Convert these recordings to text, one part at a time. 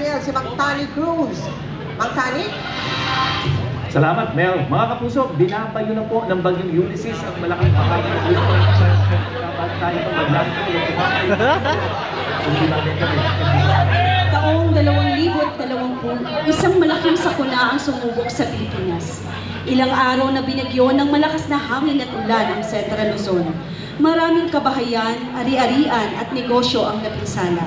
Daniel, si Mang Tani Cruz. Mang Tani? Salamat, Mel. Mga kapuso, binabayo na po ng bagyong Ulysses ang malaking bahay ng Luzon. Kapag tayo ng maglalito, Taong 2020, isang malaking sakuna ang sumubok sa Pilipinas. Ilang araw na binagyo ng malakas na hangin at ulan ang Central Luzon. Maraming kabahayan, ari-arian at negosyo ang napinsala.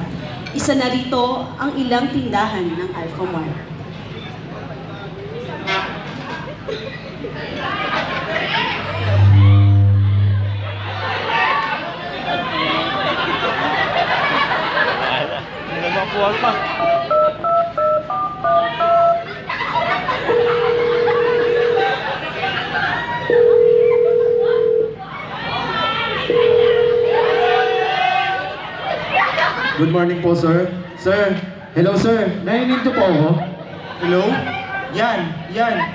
Isa na rito ang ilang tindahan ng Alpha Mart. Nagmapuwag pa. Good morning po, sir. Sir, hello, sir. Narinig niyo po ako? Hello? Yan.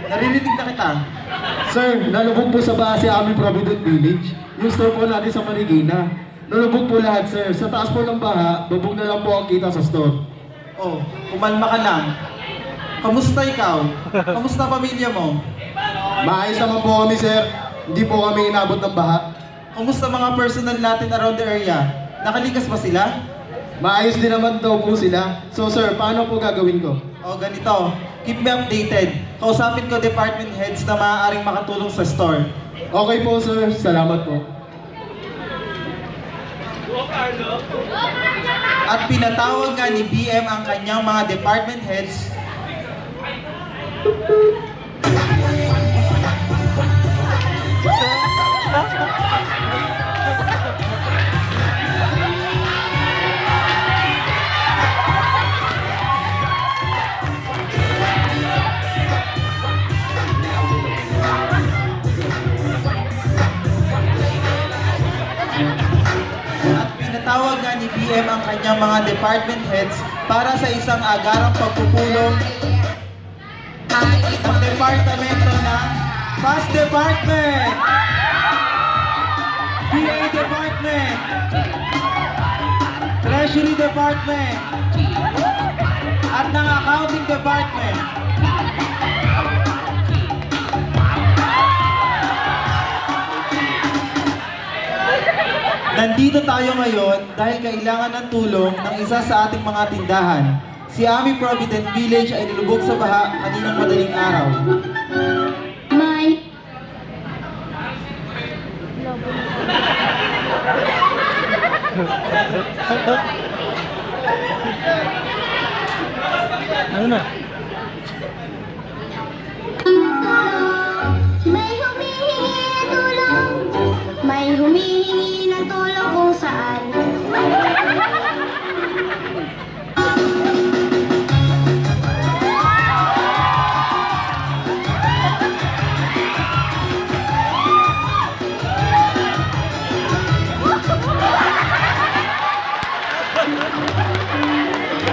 Narinig na kita. Sir, nalubog po sa baha si Ami Provident Village. Yung store po natin sa Marikina. Nalubog po lahat, sir. Sa taas po ng baha, bubog na lang po ang kita sa store. Oh, kumalma ka lang. Kamusta ikaw? Kamusta pamilya mo? Maayos naman po kami, sir. Hindi po kami inabot ng baha. Kamusta mga personal natin around the area? Nakalikas ba sila? Maayos din naman daw po sila. So, sir, paano po gagawin ko? O ganito, keep me updated. Kausapin ko department heads na maaaring makatulong sa store. Okay po, sir. Salamat po. At pinatawag nga ni BM ang kanyang mga department heads ni BM ang kanyang mga department heads para sa isang agarang pagpupulong ang departamento ng Fast Department, PA Department, Treasury Department, at ng Accounting Department. Nandito tayo ngayon dahil kailangan ng tulong ng isa sa ating mga tindahan. Si Ami Provident Village ay nilubog sa baha kaninang madaling araw. Ano na? May humihingi ng tulong kung saan.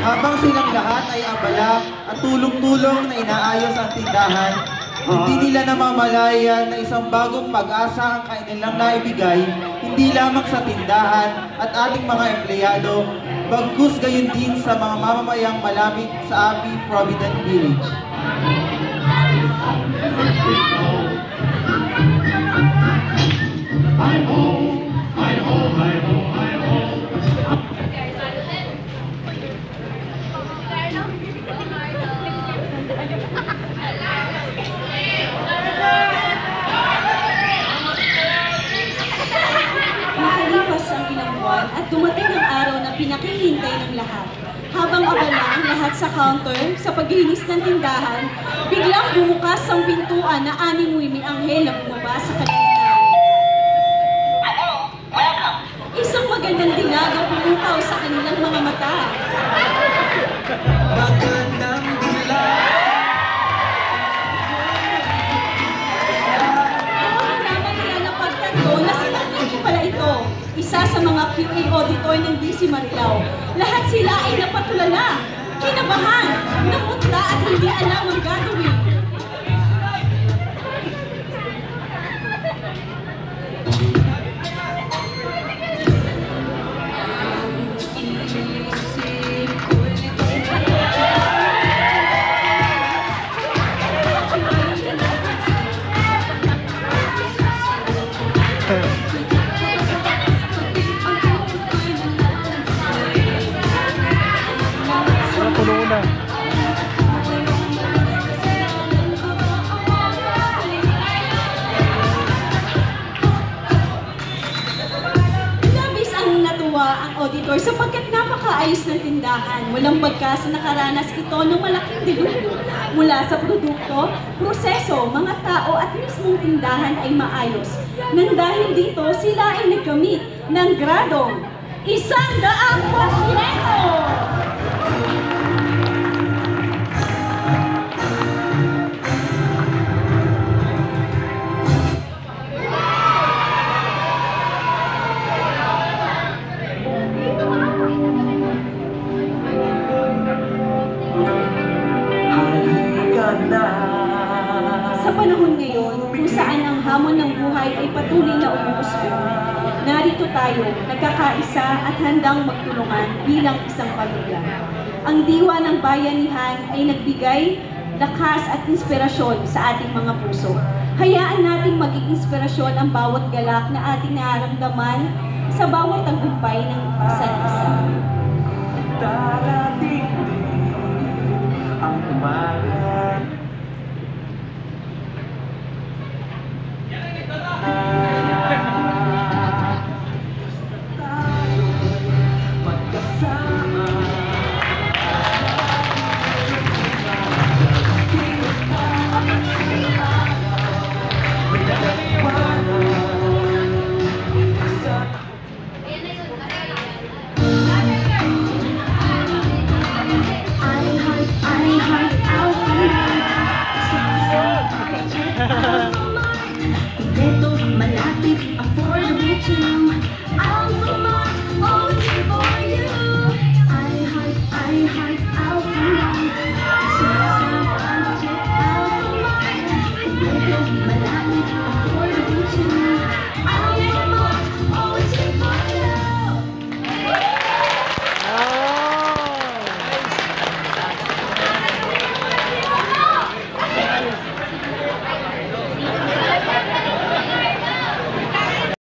Habang silang lahat ay abala at tulong-tulong na inaayos ang tindahan, hindi nila namamalayan na isang bagong pag-asa ang kanilang naibigay, hindi lamang sa tindahan at ating mga empleyado, bagkus gayon din sa mga mamamayang malapit sa Ami Provident Village. Nakalipas ang ilang buwan at dumating ang araw na pinakihintay ng lahat. Habang abala ang lahat sa counter sa paglinis ng tindahan, biglang bumukas ang pintuan na ani Muimi Anghel na bumaba sa kalangitan. Isang magandang dilag ang pumukaw sa kanilang mga mata. Magandang dilag! Naman nila na pagtanto na si Muimi pala ito, isa sa mga QA auditor ng DC Marilao. Lahat sila ay napatulala, kinabahan, namutla at hindi alam ang gagawin. muna. Labis ang natuwa ang auditor sapagkat napakaayos ng tindahan. Walang bagkas na nakaranas ito ng malaking dilubyo. Mula sa produkto, proseso, mga tao at mismong tindahan ay maayos. Nang dahil dito, sila ay nagkamit ng gradong 100%! Sa panahon ngayon, kung saan ang hamon ng buhay ay patuloy na umuusbong, narito tayo, nagkakaisa at handang magtulungan bilang isang pamilya. Ang diwa ng bayanihan ay nagbigay lakas at inspirasyon sa ating mga puso. Hayaan nating maging inspirasyon ang bawat galak na ating nararamdaman sa bawat tagumpay ng isa't isa. Darating